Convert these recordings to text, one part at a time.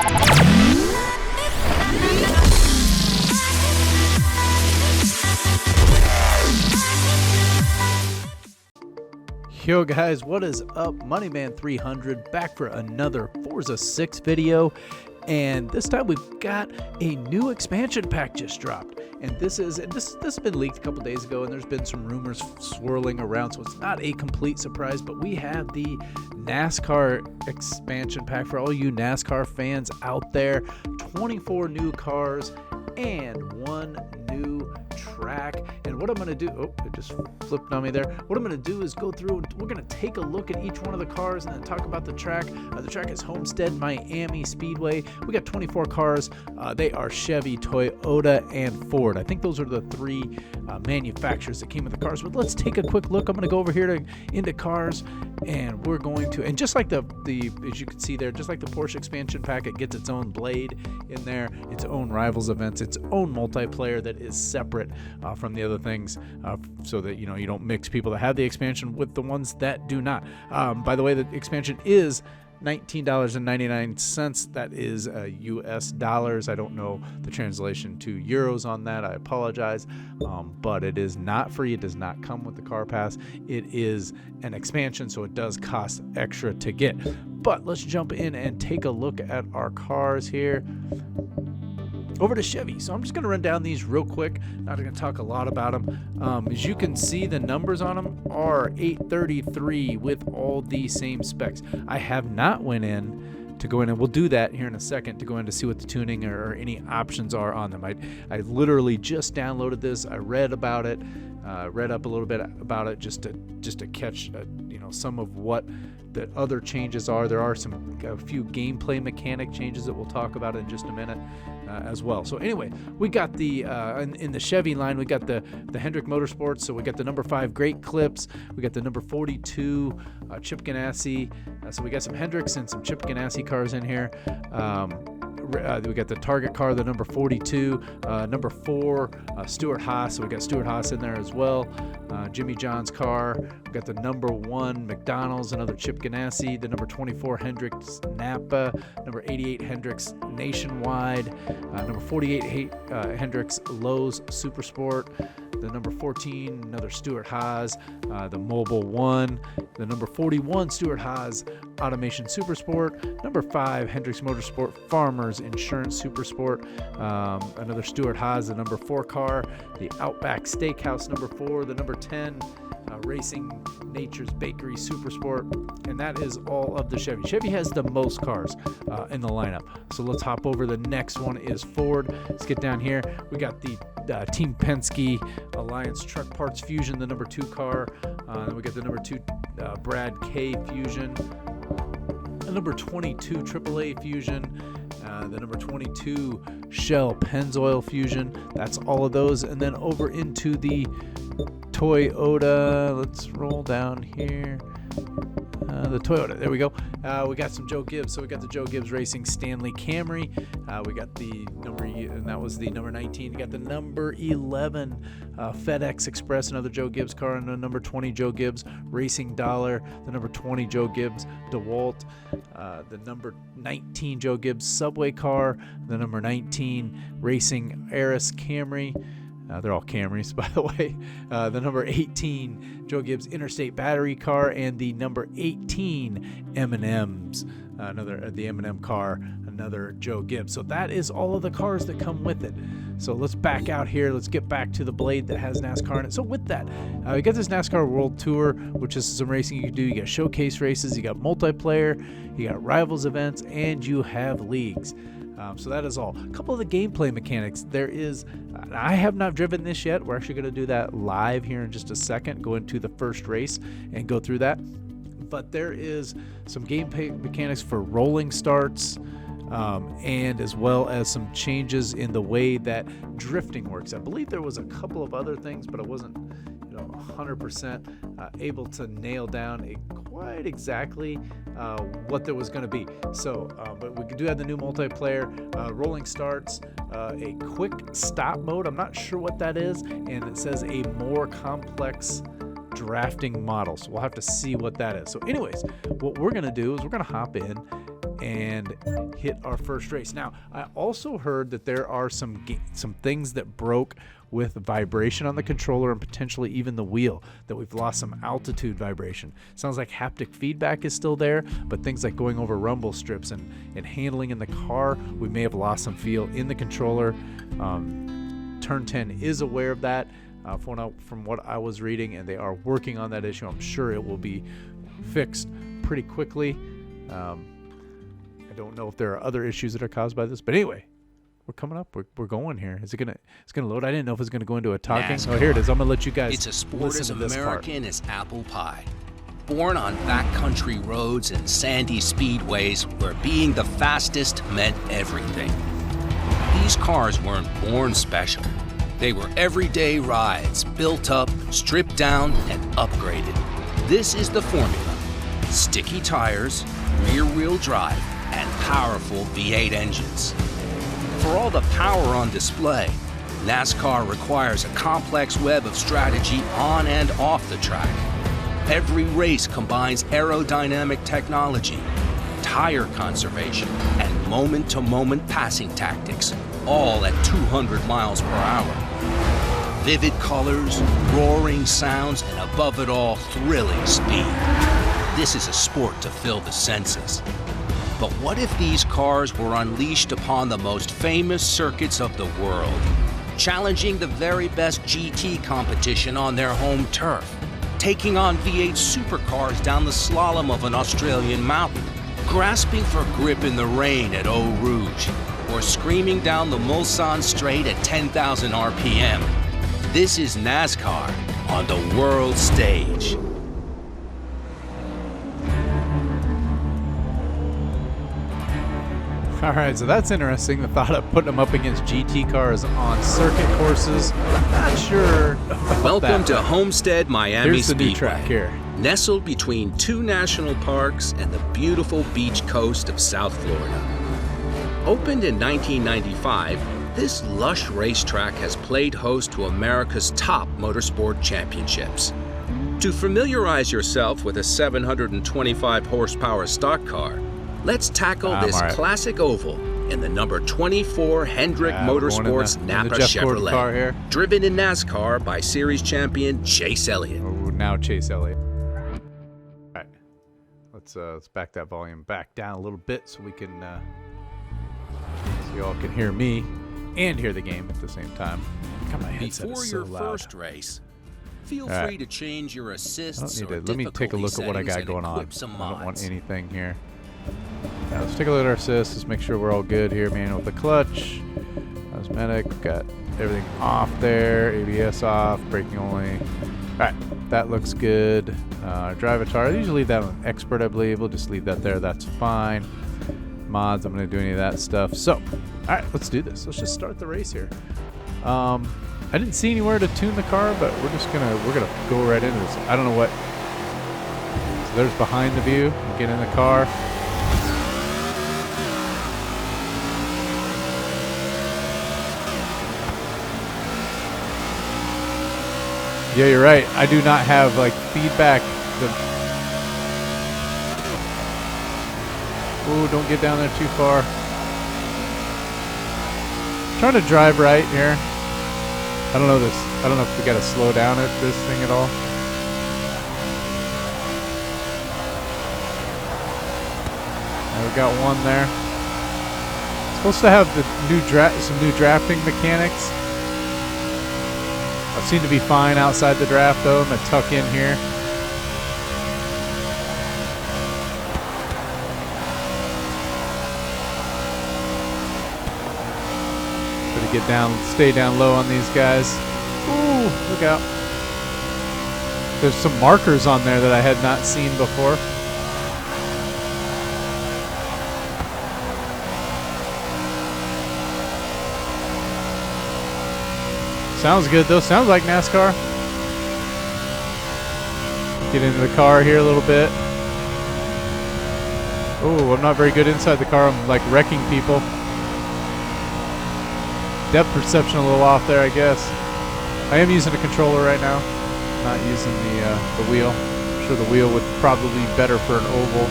Yo guys, what is up? Moneyman300 back for another Forza 6 video, and this time we've got a new expansion pack just dropped. And this has been leaked a couple days ago, and there's been some rumors swirling around, so it's not a complete surprise, but we have the NASCAR expansion pack for all you NASCAR fans out there. 24 new cars and one new track. And what I'm going to do, oh, it just flipped on me there. What I'm going to do is go through and we're going to take a look at each one of the cars and then talk about the track. The track is Homestead Miami Speedway. We got 24 cars. They are Chevy, Toyota, and Ford. I think those are the three manufacturers that came with the cars. But let's take a quick look. I'm going to go over here into cars, and we're going to, and just like the as you can see there, just like the Porsche expansion pack, it gets its own blade in there, its own rivals events, its own multiplayer that is separate from the other things, so that you don't mix people that have the expansion with the ones that do not. By the way, the expansion is $19.99. That is US dollars. I don't know the translation to euros on that. I apologize. But it is not free. It does not come with the car pass. It is an expansion, so it does cost extra to get. But let's jump in and take a look at our cars here. Over to Chevy. So I'm just going to run down these real quick. Not going to talk a lot about them. As you can see, the numbers on them are 833 with all the same specs. I have not went in to go in, and we'll do that here in a second, to go in to see what the tuning or any options are on them. I literally just downloaded this. I read about it, read up a little bit about it just to catch some of what the other changes are. There are a few gameplay mechanic changes that we'll talk about in just a minute as well. So anyway, we got the in the Chevy line, we got the Hendrick Motorsports. So we got the number 5 Great Clips, we got the number 42 Chip Ganassi. So we got some Hendricks and some Chip Ganassi cars in here. We got the Target car, the number 42, number 4 Stuart Haas. So we got Stuart Haas in there as well. Jimmy John's car. We got the number 1 McDonald's, another Chip Ganassi. The number 24 Hendricks Napa. Number 88 Hendricks Nationwide. Number 48 Hendricks Lowe's Super Sport. The number 14, another Stuart Haas, the Mobile 1. The number 41 Stuart Haas Automation Super Sport. Number 5 Hendricks Motorsport Farmers Insurance Super Sport. Another Stuart Haas, the number 4 car. The Outback Steakhouse number 4. The number 10 Racing Nature's Bakery Super Sport. And that is all of the Chevy. Chevy has the most cars in the lineup. So let's hop over. The next one is Ford. Let's get down here. We got the Team Penske Alliance Truck Parts Fusion, the number 2 car. Then we got the number 2 Brad K Fusion. The number 22 AAA Fusion. The number 22 Shell Pennzoil Fusion. That's all of those. And then over into the Toyota. Let's roll down here. The Toyota, there we go. We got some Joe Gibbs. So we got the Joe Gibbs Racing Stanley Camry. We got the number, and that was the number 19. We got the number 11 FedEx Express, another Joe Gibbs car, and the number 20 Joe Gibbs Racing Dollar. The number 20 Joe Gibbs DeWalt. The number 19 Joe Gibbs Subway car. The number 19 Racing Aris Camry. They're all Camrys, by the way. The number 18 Joe Gibbs Interstate Battery car, and the number 18 M&Ms, the M&M car, another Joe Gibbs. So that is all of the cars that come with it. So let's back out here. Let's get back to the blade that has NASCAR in it. So with that, you got this NASCAR World Tour, which is some racing you can do. You got showcase races, you got multiplayer, you got rivals events, and you have leagues. So that is all. A couple of the gameplay mechanics. There is, I have not driven this yet. We're actually going to do that live here in just a second. Go into the first race and go through that. But there is some gameplay mechanics for rolling starts, and as well as some changes in the way that drifting works. I believe there was a couple of other things, but I wasn't 100% able to nail down quite exactly what there was going to be. So, but we do have the new multiplayer, rolling starts, a quick stop mode. I'm not sure what that is, and it says a more complex drafting model. So we'll have to see what that is. So anyways, what we're going to do is we're going to hop in and hit our first race. Now, I also heard that there are some things that broke with vibration on the controller and potentially even the wheel, that we've lost some altitude vibration. Sounds like haptic feedback is still there, but things like going over rumble strips and handling in the car, we may have lost some feel in the controller. Turn 10 is aware of that from what I was reading, and they are working on that issue. I'm sure it will be fixed pretty quickly. I don't know if there are other issues that are caused by this, but anyway, we're coming up. We're going here. It's gonna load. I didn't know if it was gonna go into a talking. NASCAR. Oh, here it is. I'm gonna let you guys. It's a sport listen as to this American as apple pie. Born on backcountry roads and sandy speedways where being the fastest meant everything. These cars weren't born special. They were everyday rides, built up, stripped down, and upgraded. This is the formula: sticky tires, rear-wheel drive, and powerful V8 engines. For all the power on display, NASCAR requires a complex web of strategy on and off the track. Every race combines aerodynamic technology, tire conservation, and moment-to-moment passing tactics, all at 200 miles per hour. Vivid colors, roaring sounds, and above it all, thrilling speed. This is a sport to fill the senses. But what if these cars were unleashed upon the most famous circuits of the world, challenging the very best GT competition on their home turf, taking on V8 supercars down the slalom of an Australian mountain, grasping for grip in the rain at Eau Rouge, or screaming down the Mulsanne Straight at 10,000 RPM? This is NASCAR on the world stage. All right, so that's interesting. The thought of putting them up against GT cars on circuit courses. I'm not sure about Welcome that. to Homestead, Miami Here's the Speedway. new track here. Nestled between two national parks and the beautiful beach coast of South Florida. Opened in 1995, this lush racetrack has played host to America's top motorsport championships. To familiarize yourself with a 725 horsepower stock car, let's tackle this classic oval in the number 24 Hendrick Motorsports Napa Chevrolet, car here. driven in NASCAR by series champion Chase Elliott. Oh, now Chase Elliott. All right, let's back that volume back down a little bit so we can so y'all can hear me and hear the game at the same time. God, my headset Before is so your loud. first race, feel free to change your assists I don't need or to. Let me take a look at what I got going on. I Some don't want mods. anything here. Now let's take a look at our assists. Let's make sure we're all good here. Manual with the clutch. Cosmetic. Got everything off there. ABS off. Braking only. Alright. That looks good. Drive guitar. I usually leave that on expert, I believe. We'll just leave that there. That's fine. Mods. I'm going to do any of that stuff. So, alright. Let's do this. Let's just start the race here. I didn't see anywhere to tune the car, but we're gonna go right into this. I don't know what. So there's behind the view. Get in the car. Yeah, you're right. I do not have like feedback. Ooh, don't get down there too far. Trying to drive right here. I don't know this. I don't know if we got to slow down this thing at all. We got one there. Supposed to have the some new drafting mechanics. I seem to be fine outside the draft though. I'm gonna tuck in here. Better get down, stay down low on these guys. Ooh, look out. There's some markers on there that I had not seen before. Sounds good though. Sounds like NASCAR. Get into the car here a little bit. Oh, I'm not very good inside the car. I'm like wrecking people. Depth perception a little off there, I guess. I am using a controller right now. Not using the wheel. I'm sure the wheel would probably be better for an oval.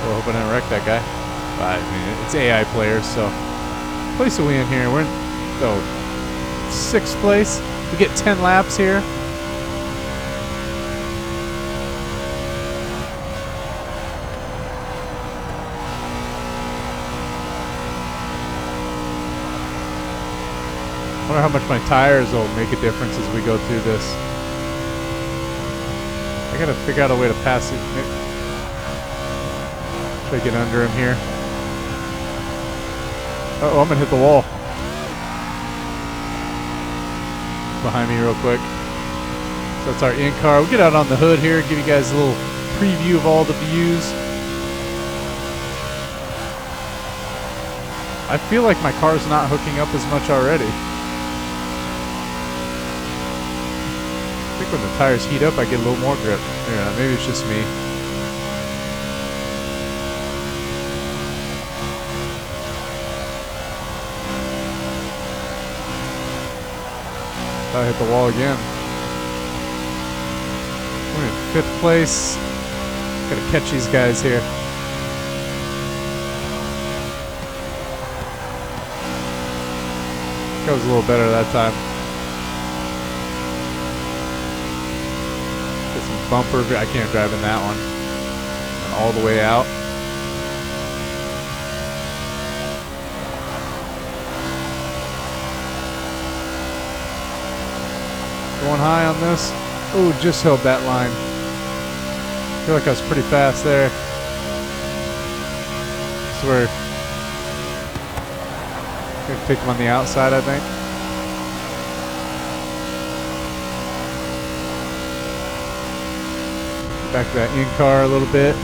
Well, hope I didn't wreck that guy. But, I mean, it's AI players, so. Place are we in here? We're in 6th place. We get 10 laps here. I wonder how much my tires will make a difference as we go through this. I gotta figure out a way to pass it. Try to get under him here. Uh-oh, I'm gonna hit the wall. Behind me real quick. So that's our in-car. We'll get out on the hood here, give you guys a little preview of all the views. I feel like my car's not hooking up as much already. I think when the tires heat up, I get a little more grip. Yeah, maybe it's just me. I hit the wall again. We're in 5th place. Gotta catch these guys here. That was a little better that time. Get some bumper. I can't drive in that one. And all the way out. Going high on this. Oh, just held that line. I feel like I was pretty fast there. I swear. Gonna take him on the outside, I think. Back to that in-car a little bit.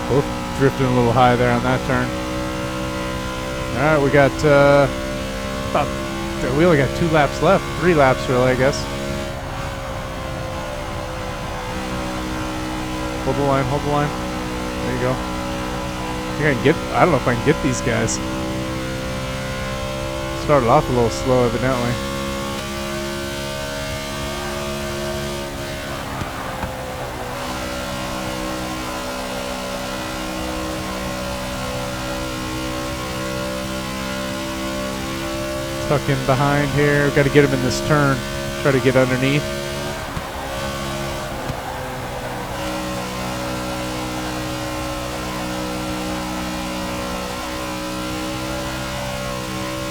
Both drifting a little high there on that turn. All right, we got we only got 2 laps left. 3 laps really, I guess. Hold the line, hold the line. There you go. I don't know if I can get these guys. Started off a little slow, evidently. Tuck in behind here. Got to get him in this turn. Try to get underneath.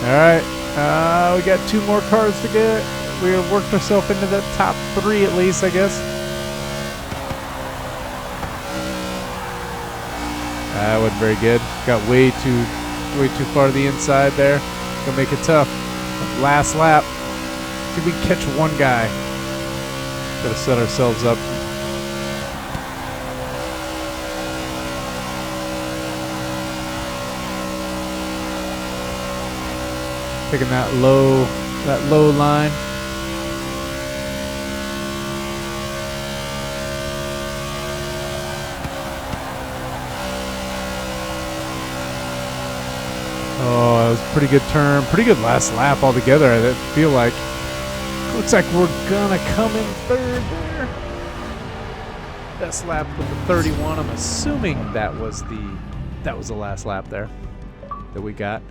All right. We got 2 more cars to get. We have worked ourselves into the top 3 at least, I guess. That wasn't very good. Got way too far to the inside there. Gonna make it tough. Last lap. See if we can catch one guy. Gotta set ourselves up. Taking that low line. Oh, that was a pretty good turn. Pretty good last lap altogether, I feel like. Looks like we're gonna come in 3rd there. Best lap with the 31. I'm assuming that was the last lap there that we got.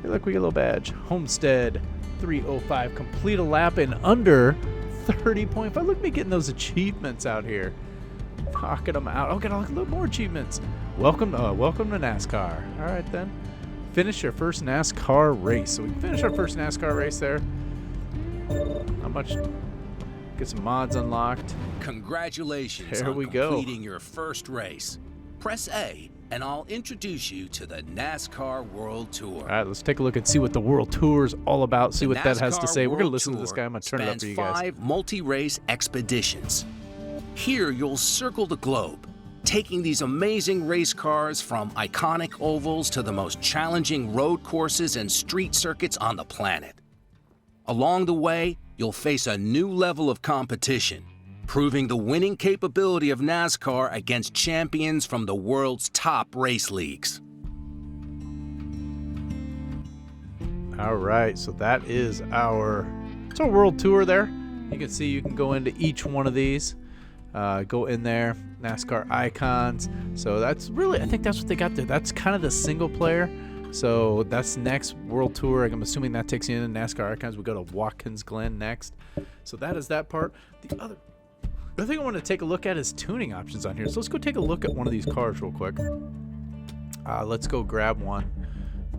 Hey, look, we get a little badge. Homestead 305. Complete a lap in under 30.5. Look at me getting those achievements out here. Knocking them out. Oh, got a little more achievements. Welcome to NASCAR. All right, then. Finish your first NASCAR race. So we finished our first NASCAR race there. How much? Get some mods unlocked. Congratulations there on we go. completing your first race. Press A, and I'll introduce you to the NASCAR World Tour. All right, let's take a look and see what the World Tour is all about. See what that has to say. We're going to World listen to this Tour guy. I'm going to turn it up for you guys. 5 multi-race expeditions. Here, you'll circle the globe, taking these amazing race cars from iconic ovals to the most challenging road courses and street circuits on the planet. Along the way, you'll face a new level of competition, proving the winning capability of NASCAR against champions from the world's top race leagues. All right, so that is it's our world tour there. You can see you can go into each one of these. Go in there, NASCAR icons. So that's really, I think that's what they got there. That's kind of the single player. So that's next world tour. I'm assuming that takes you into NASCAR icons. We go to Watkins Glen next. So that is that part. The other thing I want to take a look at is tuning options on here. So let's go take a look at one of these cars real quick. Let's go grab one.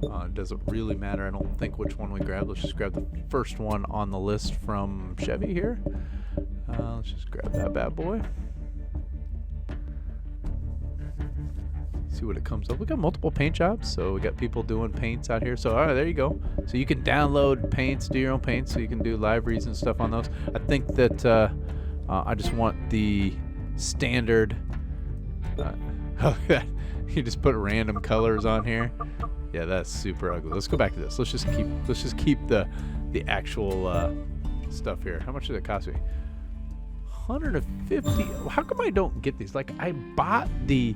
It doesn't really matter. I don't think which one we grab. Let's just grab the first one on the list from Chevy here. Let's just grab that bad boy. See what it comes up. We got multiple paint jobs, so we got people doing paints out here. So all right, there you go. So you can download paints, do your own paints, so you can do live reads and stuff on those. I think that I just want the standard. You just put random colors on here. Yeah, that's super ugly. Let's go back to this. Let's just keep the actual stuff here. How much did it cost me? 150. How come I don't get these? Like, I bought the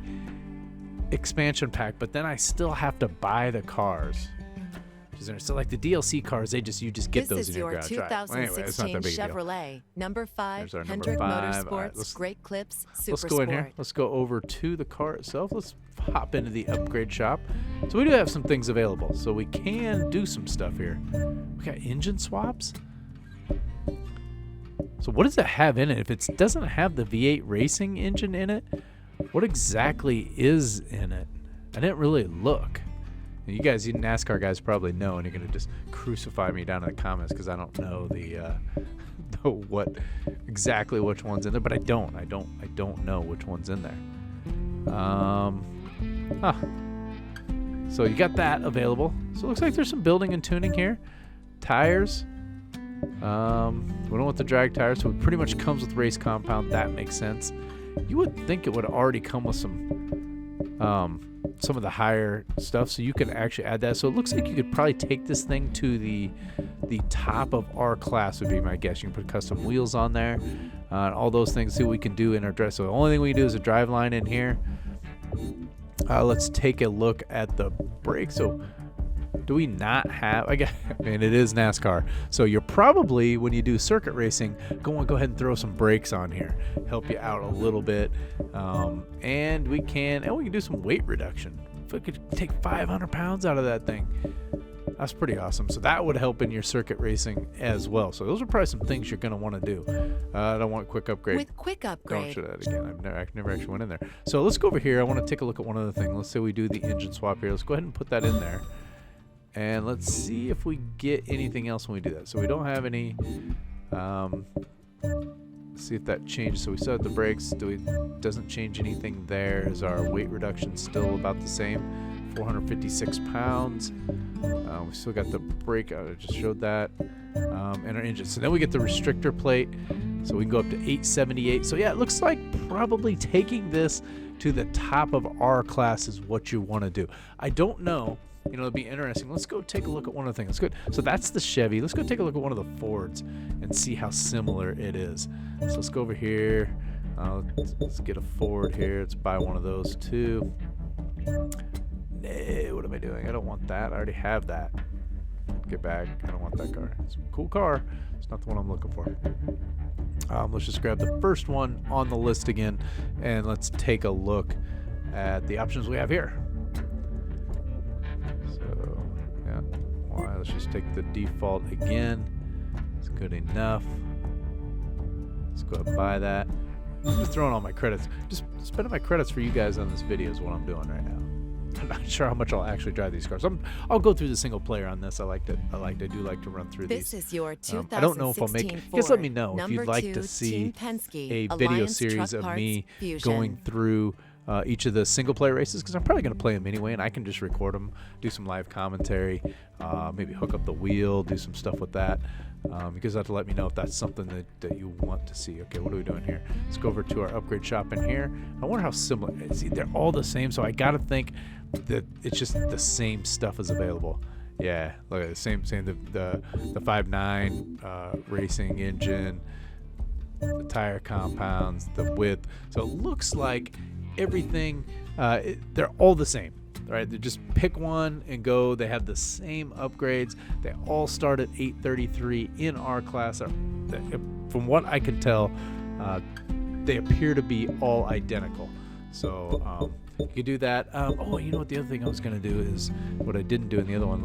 expansion pack, but then I still have to buy the cars. So like the DLC cars, you just get those in your garage. This is your 2016 Chevrolet number 5 Hendrick Motorsports. Right, great clips, super let's go in here. Let's go over to the car itself. Let's hop into the upgrade shop. So we do have some things available, so we can do some stuff here. We got engine swaps. So what does it have in it? If it doesn't have the V8 racing engine in it, what exactly is in it? I didn't really look. You guys, you NASCAR guys probably know, and you're gonna just crucify me down in the comments because I don't know what exactly which one's in there. But I don't know which one's in there. So you got that available. So it looks like there's some building and tuning here. Tires. We don't want the drag tires, so it pretty much comes with race compound. That makes sense. You would think it would already come with some of the higher stuff, so you can actually add that. So it looks like you could probably take this thing to the top of our class would be my guess. You can put custom wheels on there, and all those things. See what we can do in our dress. So the only thing we can do is a drive line in here. Let's take a look at the brakes. So do we not have, I mean, it is NASCAR, so you're probably, when you do circuit racing, go ahead and throw some brakes on here, help you out a little bit. And we can do some weight reduction. If we could take 500 pounds out of that thing, that's pretty awesome. So that would help in your circuit racing as well. So those are probably some things you're going to want to do. I don't want quick upgrade. With quick upgrade. Don't show that again. I've never actually went in there. So let's go over here. I want to take a look at one other thing. Let's say we do the engine swap here. Let's go ahead and put that in there. And let's see if we get anything else when we do that. So we don't have any. See if that changes. So we set up the brakes. Doesn't change anything there. Is our weight reduction still about the same? 456 pounds. We still got the brake. I just showed that. And our engine. So then we get the restrictor plate. So we can go up to 878. So yeah, it looks like probably taking this to the top of our class is what you want to do. I don't know. You know, it'd be interesting. Let's go take a look at one of the things. Good. So that's the Chevy. Let's go take a look at one of the Fords and see how similar it is. So let's go over here. Let's get a Ford here. Let's buy one of those too. No, what am I doing? I don't want that. I already have that. Get back. I don't want that car. It's a cool car. It's not the one I'm looking for. Let's just grab the first one on the list again, and let's take a look at the options we have here. Let's just take the default again. It's good enough. Let's go ahead and buy that. I'm just throwing all my credits. Just spending my credits for you guys on this video is what I'm doing right now. I'm not sure how much I'll actually drive these cars. I'll go through the single player on this. I do like to run through these. This is your 2016 I don't know if I'll make. Just let me know if you'd like to see a video series of me going through each of the single player races, because I'm probably going to play them anyway, and I can just record them, do some live commentary, maybe hook up the wheel, do some stuff with that. You guys have to let me know if that's something that you want to see. Okay, what are we doing here? Let's go over to our upgrade shop in here. I wonder how similar. See, they're all the same, so I got to think that it's just the same stuff is available. Yeah, look at the same the 5.9 racing engine, the tire compounds, the width. So it looks like everything, they're all the same. right? They just pick one and go. They have the same upgrades. They all start at $833 in our class. From what I can tell, they appear to be all identical. So you can do that. You know what? The other thing I was going to do is what I didn't do in the other one.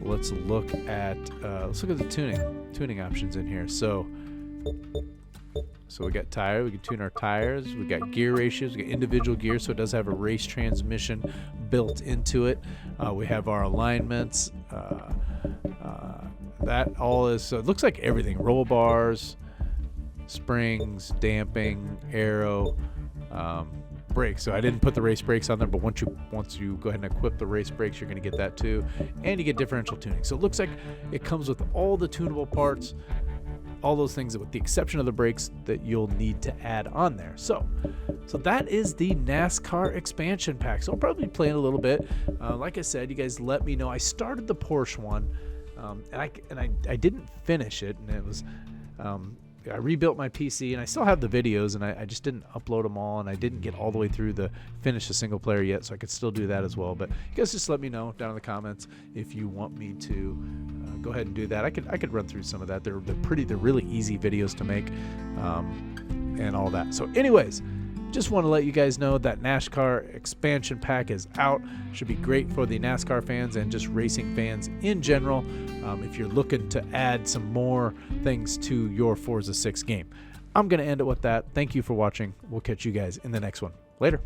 Let's look at the tuning options in here. So we got tire. We can tune our tires. We got gear ratios. We got individual gears, so it does have a race transmission built into it. We have our alignments. That all is. So it looks like everything: roll bars, springs, damping, aero, brakes. So I didn't put the race brakes on there, but once you go ahead and equip the race brakes, you're going to get that too, and you get differential tuning. So it looks like it comes with all the tunable parts. All those things, with the exception of the brakes, that you'll need to add on there. So that is the NASCAR expansion pack. So I'll probably be playing a little bit. Like I said, you guys let me know. I started the Porsche one, and I didn't finish it, and it was I rebuilt my PC, and I still have the videos, and I just didn't upload them all, and I didn't get all the way through the finish the single player yet, so I could still do that as well. But you guys just let me know down in the comments if you want me to go ahead and do that. I could run through some of that. They're really easy videos to make, and all that. So anyways, just want to let you guys know that NASCAR expansion pack is out. Should be great for the NASCAR fans and just racing fans in general, if you're looking to add some more things to your Forza 6 game. I'm going to end it with that. Thank you for watching. We'll catch you guys in the next one. Later.